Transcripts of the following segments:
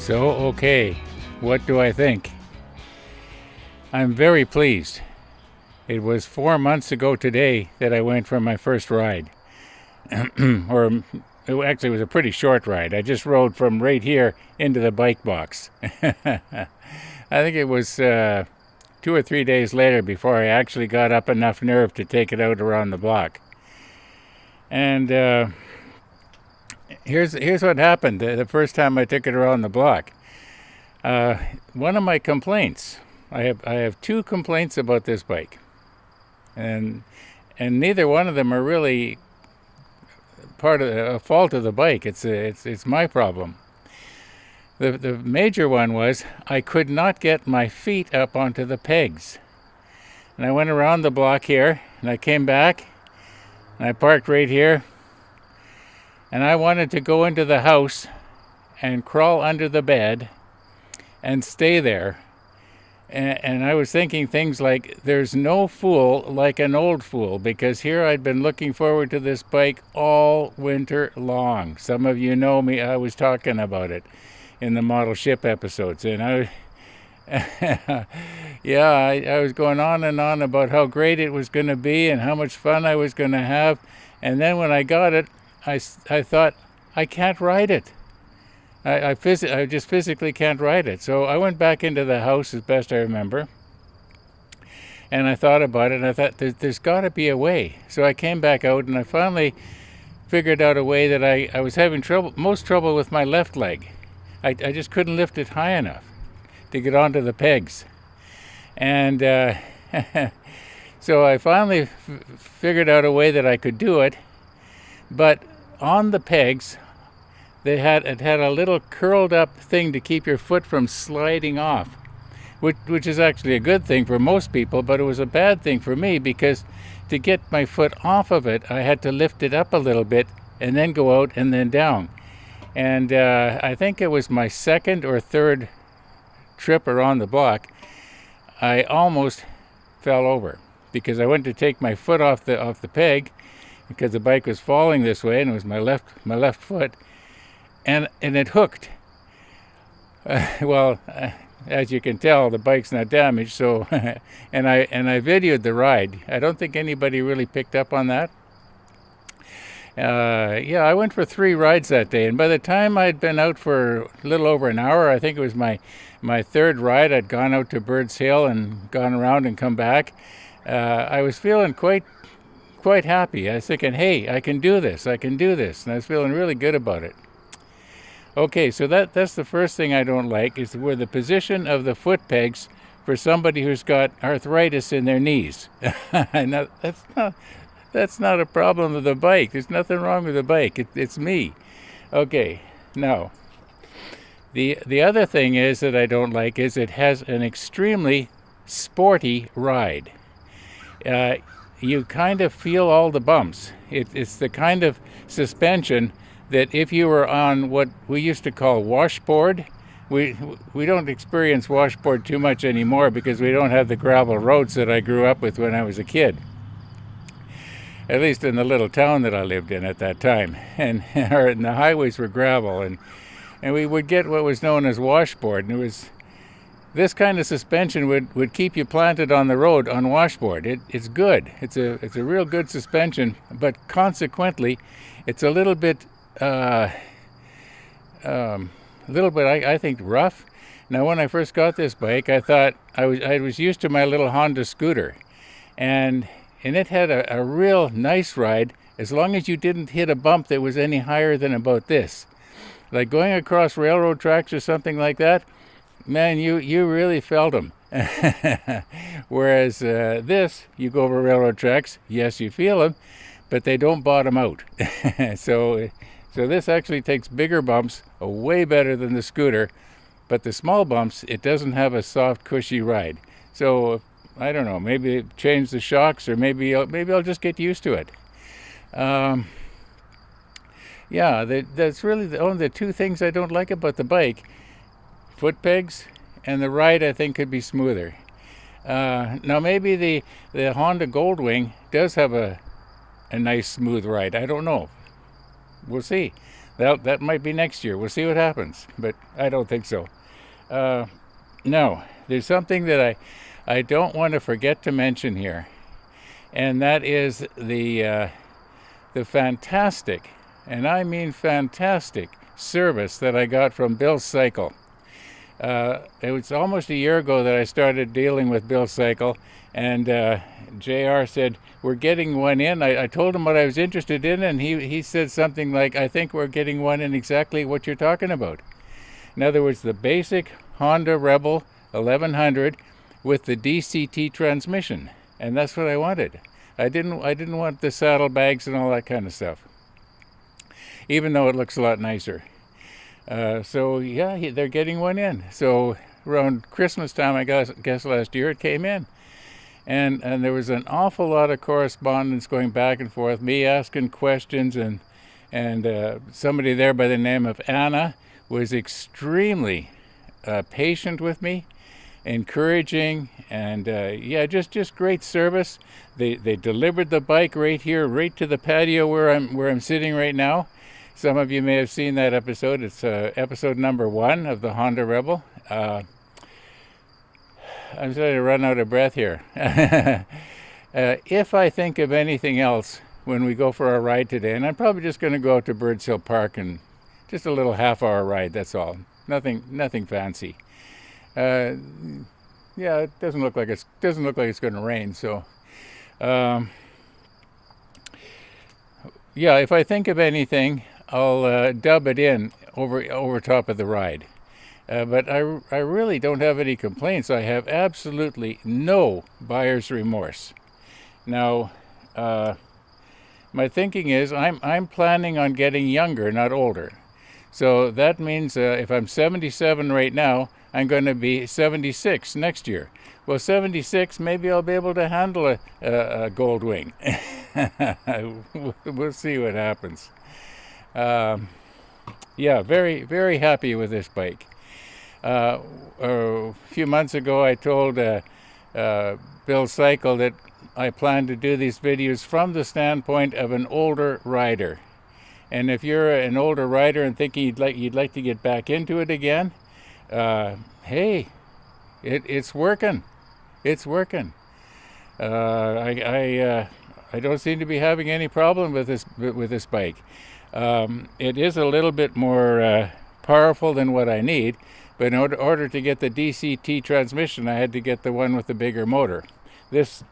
Okay, what do I think? I'm very pleased. It was 4 months ago today that I went for my first ride. Or actually, it was a pretty short ride. I just rode from right here into the bike box. I think it was 2 or 3 days later before I actually got up enough nerve to take it out around the block. And here's what happened the first time I took it around the block. One of my complaints, I have two complaints about this bike, and neither one of them are really part of a fault of the bike. It's my problem. The major one was I could not get my feet up onto the pegs, and I went around the block here, and I came back, and I parked right here, and I wanted to go into the house and crawl under the bed and stay there. And I was thinking things like, there's no fool like an old fool, because here I'd been looking forward to this bike all winter long. Some of you know me, I was talking about it in the model ship episodes. And I was going on and on about how great it was going to be and how much fun I was going to have. And then when I got it, I thought, I can't ride it. I just physically can't ride it. So I went back into the house as best I remember, and I thought about it, and I thought, there's got to be a way. So I came back out, and I finally figured out a way that I was having most trouble with my left leg. I just couldn't lift it high enough to get onto the pegs. And so I finally figured out a way that I could do it, but on the pegs, it had a little curled up thing to keep your foot from sliding off, which is actually a good thing for most people, but it was a bad thing for me because to get my foot off of it, I had to lift it up a little bit and then go out and then down. And I think it was my second or third trip around the block, I almost fell over because I went to take my foot off the peg because the bike was falling this way, and it was my left foot. And it hooked. As you can tell, the bike's not damaged. So, and I videoed the ride. I don't think anybody really picked up on that. I went for 3 rides that day, and by the time I'd been out for a little over an hour, I think it was my third ride. I'd gone out to Bird's Hill and gone around and come back. I was feeling quite happy. I was thinking, hey, I can do this, and I was feeling really good about it. Okay, so that's the first thing I don't like, is where the position of the foot pegs for somebody who's got arthritis in their knees. Now, that's not a problem with the bike. There's nothing wrong with the bike. It's me. Okay, now, the other thing is that I don't like is it has an extremely sporty ride. You kind of feel all the bumps. It's the kind of suspension that if you were on what we used to call washboard, we don't experience washboard too much anymore because we don't have the gravel roads that I grew up with when I was a kid. At least in the little town that I lived in at that time. And the highways were gravel, and we would get what was known as washboard, and it was this kind of suspension would keep you planted on the road on washboard. It's good. It's a real good suspension, but consequently, it's a little bit I think rough. Now, when I first got this bike, I thought I was used to my little Honda scooter, and it had a real nice ride as long as you didn't hit a bump that was any higher than about this. Like going across railroad tracks or something like that, man, you really felt them. Whereas this, you go over railroad tracks, yes, you feel them, but they don't bottom out. So this actually takes bigger bumps, way better than the scooter, but the small bumps, it doesn't have a soft, cushy ride. So I don't know, maybe change the shocks, or maybe I'll just get used to it. That's really only the two things I don't like about the bike: foot pegs, and the ride I think could be smoother. Now maybe the Honda Goldwing does have a nice smooth ride. I don't know. We'll see. That might be next year. We'll see what happens, but I don't think so. No, there's something that I don't want to forget to mention here, and that is the fantastic, and I mean fantastic, service that I got from Bill's Cycle. It was almost a year ago that I started dealing with Bill's Cycle, and JR said, we're getting one in. I told him what I was interested in, and he said something like, I think we're getting one in exactly what you're talking about. In other words, the basic Honda Rebel 1100 with the DCT transmission, and that's what I wanted. I didn't want the saddlebags and all that kind of stuff, even though it looks a lot nicer. So yeah, they're getting one in. So around Christmas time, I guess last year, it came in. And there was an awful lot of correspondence going back and forth, me asking questions, and somebody there by the name of Anna was extremely patient with me, encouraging, and yeah, just great service. They delivered the bike right here, right to the patio where I'm sitting right now. Some of you may have seen that episode. It's episode number 1 of the Honda Rebel. I'm starting to run out of breath here. If I think of anything else when we go for our ride today, and I'm probably just going to go out to Birds Hill Park and just a little half-hour ride, that's all. Nothing fancy. Yeah, it doesn't look like it's going to rain, so yeah, if I think of anything, I'll dub it in over top of the ride. But I really don't have any complaints. I have absolutely no buyer's remorse. Now, my thinking is I'm planning on getting younger, not older. So that means if I'm 77 right now, I'm going to be 76 next year. Well, 76, maybe I'll be able to handle a Gold Wing. We'll see what happens. Yeah, very, very happy with this bike. A few months ago, I told Bill's Cycle that I plan to do these videos from the standpoint of an older rider. And if you're an older rider and thinking you'd like to get back into it again, hey, it's working. It's working. I don't seem to be having any problem with this bike. It is a little bit more powerful than what I need, but in order to get the DCT transmission, I had to get the one with the bigger motor. This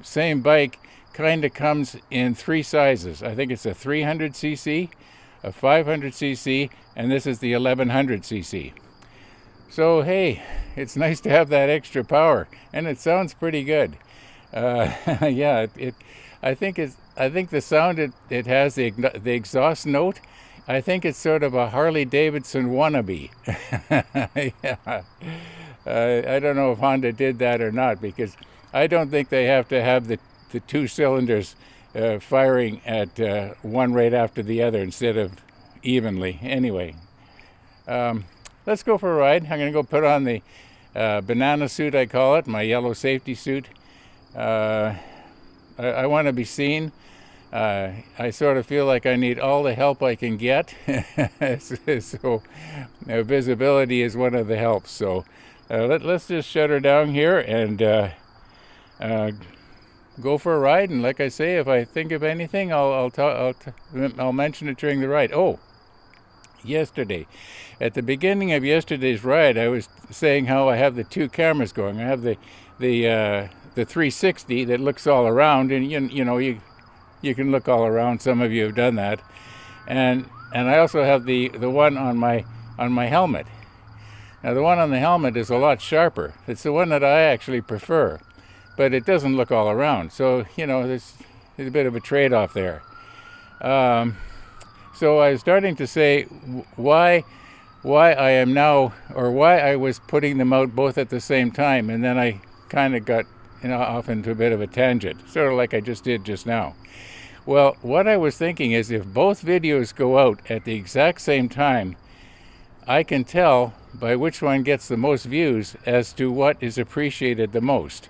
same bike kind of comes in 3 sizes. I think it's a 300cc, a 500cc, and this is the 1100cc. So hey, it's nice to have that extra power, and it sounds pretty good. Yeah, I think the sound it has, the exhaust note, I think it's sort of a Harley Davidson wannabe. Yeah. I don't know if Honda did that or not, because I don't think they have to have the 2 cylinders firing at one right after the other instead of evenly. Anyway, let's go for a ride. I'm going to go put on the banana suit, I call it, my yellow safety suit. I want to be seen. I sort of feel like I need all the help I can get. So visibility is one of the helps. So let's just shut her down here and go for a ride. And like I say, if I think of anything, I'll mention it during the ride. Oh, yesterday, at the beginning of yesterday's ride, I was saying how I have the 2 cameras going. I have the 360 that looks all around, and you can look all around. Some of you have done that, and I also have the one on my helmet. Now the one on the helmet is a lot sharper. It's the one that I actually prefer, but it doesn't look all around. So there's a bit of a trade-off there. So I was starting to say why I am now, or why I was putting them out both at the same time, and then I kind of got off into a bit of a tangent, sort of like I just did just now. Well, what I was thinking is if both videos go out at the exact same time, I can tell by which one gets the most views as to what is appreciated the most.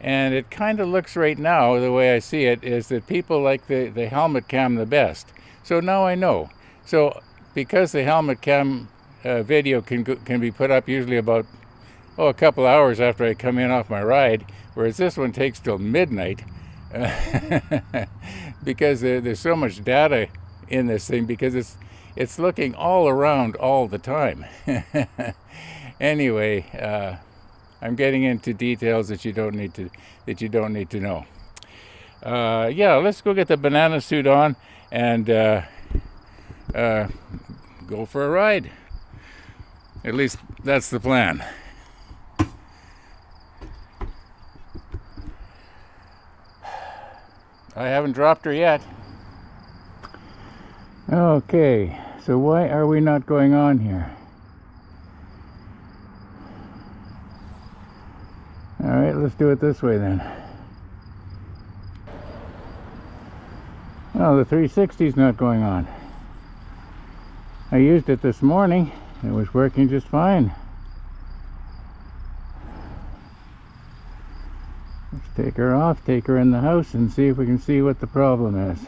And it kind of looks right now, the way I see it, is that people like the helmet cam the best. So now I know. So because the helmet cam video can be put up usually about a couple hours after I come in off my ride, whereas this one takes till midnight, because there's so much data in this thing, because it's looking all around all the time. Anyway, I'm getting into details that you don't need to know. Yeah, let's go get the banana suit on and go for a ride. At least that's the plan. I haven't dropped her yet. Okay, so why are we not going on here? Alright, let's do it this way then. Oh, the 360's not going on. I used it this morning. It was working just fine. Let's take her off, take her in the house, and see if we can see what the problem is.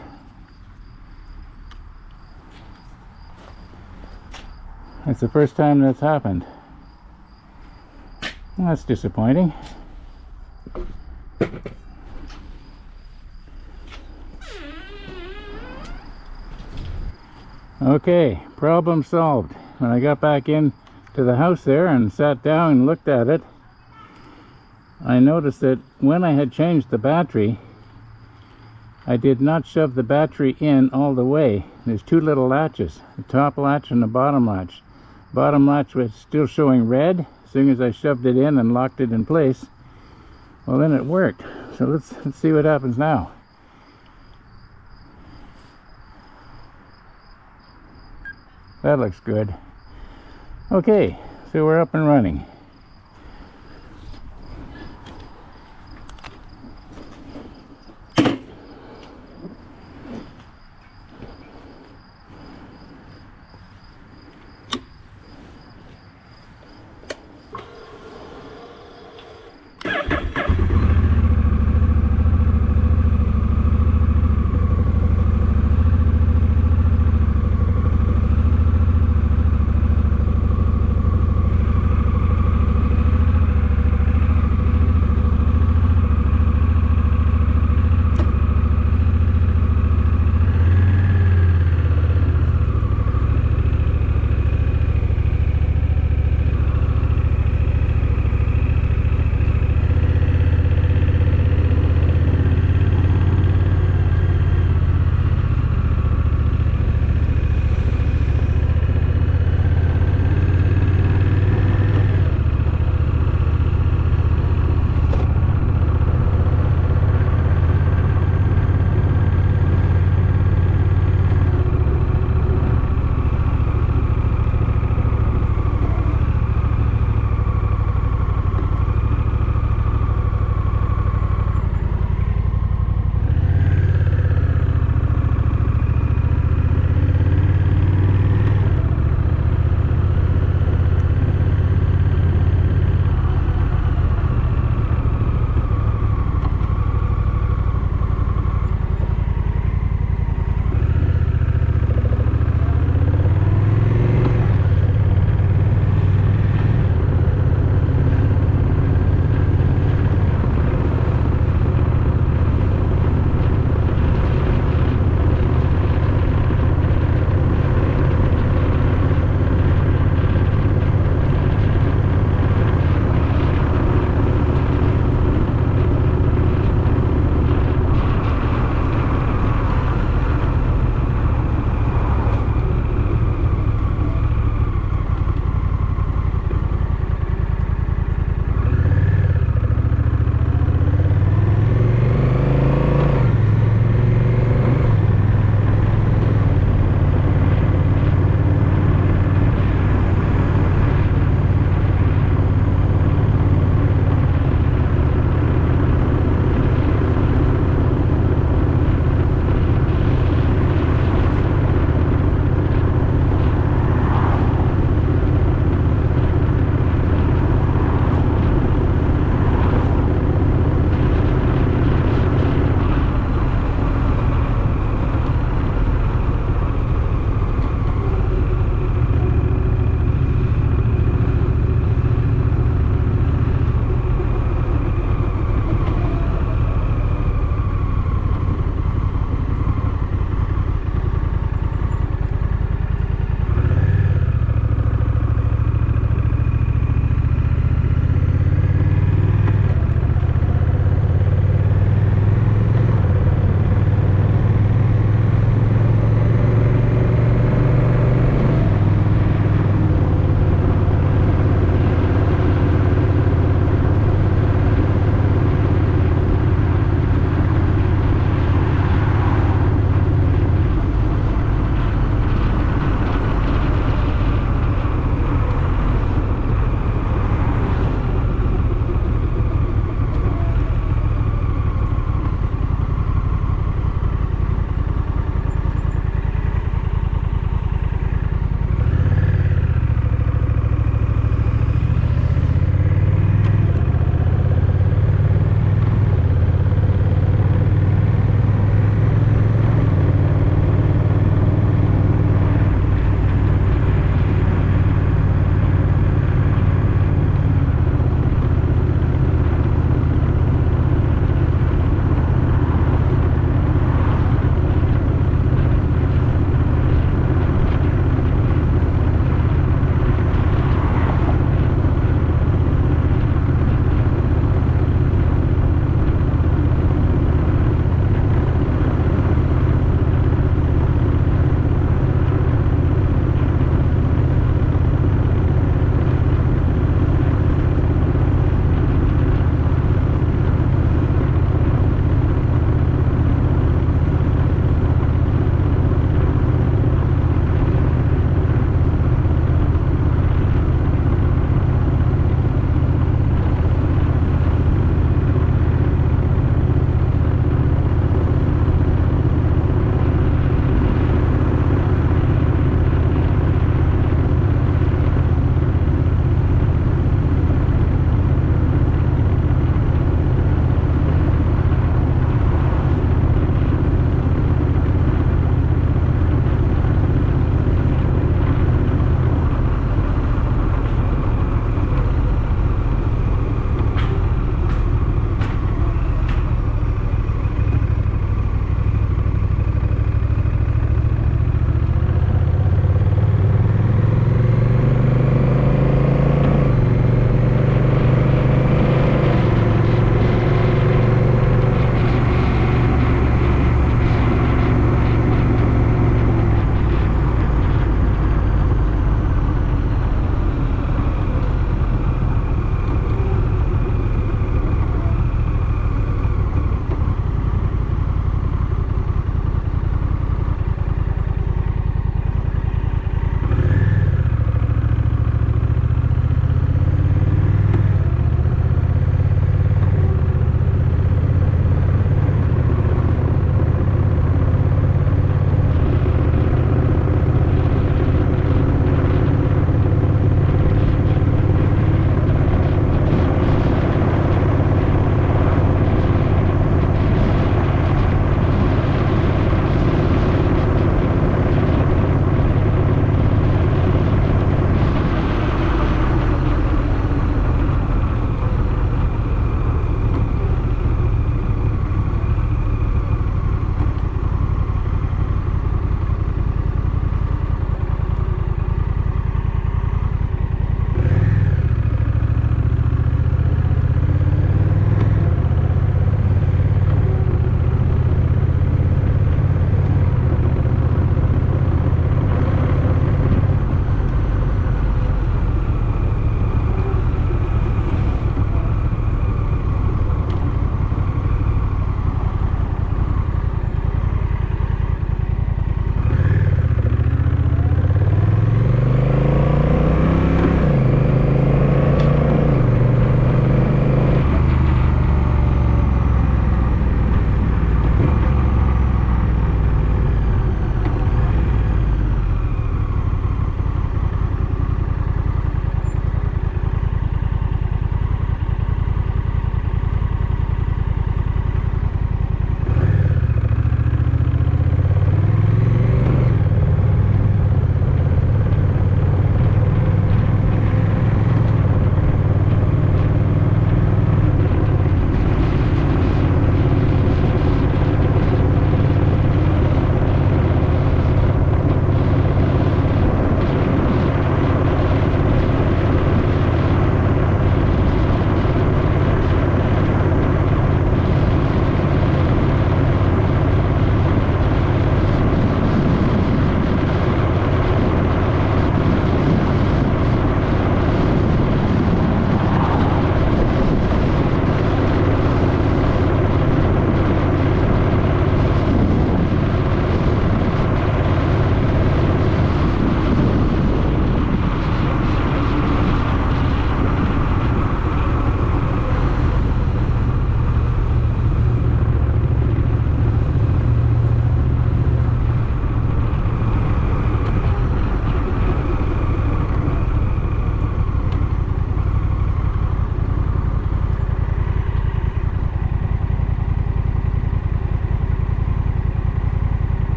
It's the first time that's happened. That's disappointing. Okay, problem solved. When I got back in to the house there and sat down and looked at it, I noticed that when I had changed the battery, I did not shove the battery in all the way. There's two little latches, the top latch and the bottom latch. Bottom latch was still showing red. As soon as I shoved it in and locked it in place, well, then it worked. So let's see what happens now. That looks good. Okay, so we're up and running.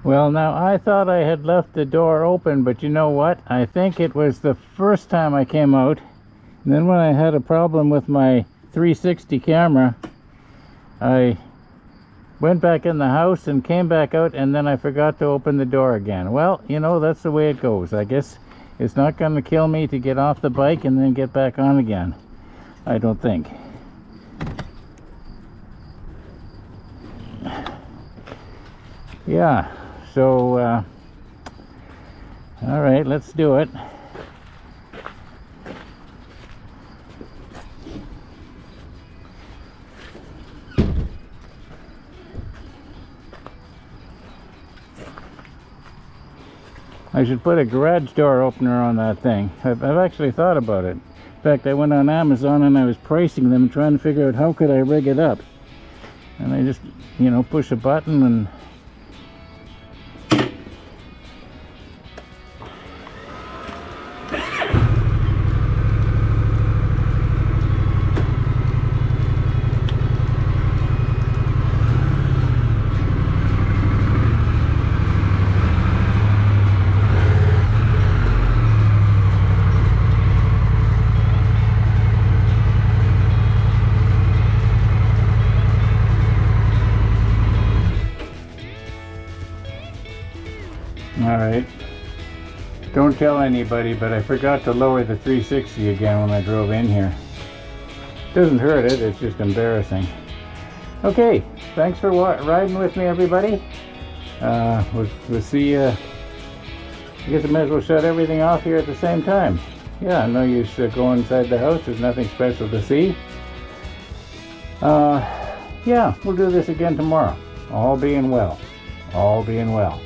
Well, now I thought I had left the door open, but you know what? I think it was the first time I came out. And then when I had a problem with my 360 camera, I went back in the house and came back out, and then I forgot to open the door again. Well, you know, that's the way it goes. I guess it's not going to kill me to get off the bike and then get back on again. I don't think. Yeah, so, all right, let's do it. I should put a garage door opener on that thing. I've actually thought about it. In fact, I went on Amazon and I was pricing them, trying to figure out how could I rig it up. And I just, you know, push a button and Alright, don't tell anybody, but I forgot to lower the 360 again when I drove in here. Doesn't hurt it, it's just embarrassing. Okay, thanks for riding with me, everybody. We'll see you. I guess I might as well shut everything off here at the same time. Yeah, no use going inside the house, there's nothing special to see. Yeah, we'll do this again tomorrow. All being well. All being well.